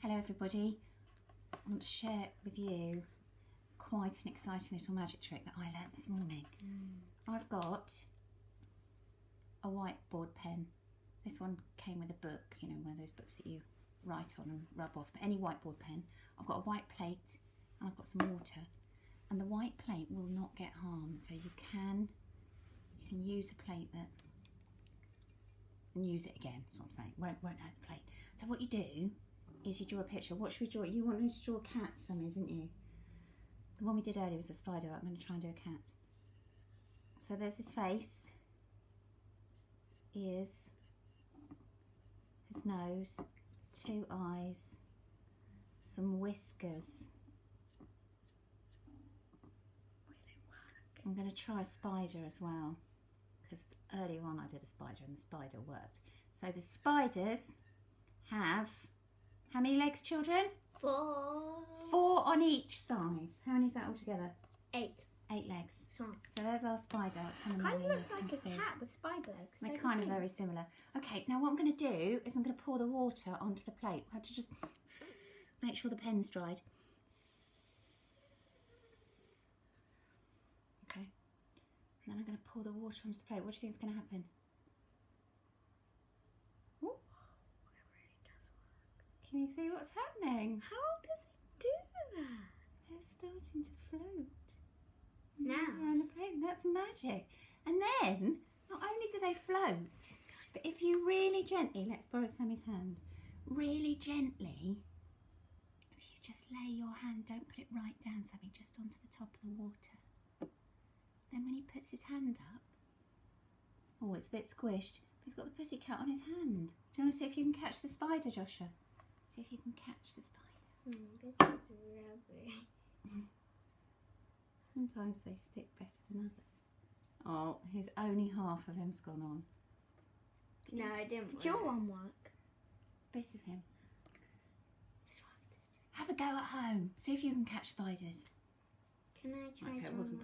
Hello everybody. I want to share with you quite an exciting little magic trick that I learnt this morning. I've got a whiteboard pen. This one came with a book, you know, one of those books that you write on and rub off, but any whiteboard pen. I've got a white plate and I've got some water, and the white plate will not get harmed, so you can use a plate that and use it again. That's what I'm saying. Won't hurt the plate. So what you do is you draw a picture. What should we draw? You wanted to draw a cat, Sammy, didn't you? The one we did earlier was a spider. I'm going to try and do a cat. So there's his face, ears, his nose, 2 eyes, some whiskers. I'm going to try a spider as well, because earlier on I did a spider and the spider worked. So the spiders have, how many legs, children? 4. 4 on each side. How many is that altogether? 8. 8 legs. Smart. So there's our spider. It's Kind of looks like a cat with spider legs. They're kind of very similar. Okay, now what I'm going to do is I'm going to pour the water onto the plate. I have to just make sure the pen's dried. Okay. And then I'm going to pour the water onto the plate. What do you think is going to happen? Ooh. It really does work. Can you see what's happening? How does it do that? They're starting to float. Now. On the plate. That's magic. And then, not only do they float, but if you really gently, let's borrow Sammy's hand, really gently, if you just lay your hand, don't put it right down, Sammy, just onto the top of the water. Then when he puts his hand up, oh, it's a bit squished, but he's got the pussycat on his hand. Do you want to see if you can catch the spider, Joshua? See if you can catch the spider. This is rubbery. Sometimes they stick better than others. Oh, his only half of him's gone on. No, it didn't. Did Did your your one work? Bit of him. Have a go at home. See if you can catch spiders. Can I try Okay, it drawing wasn't one?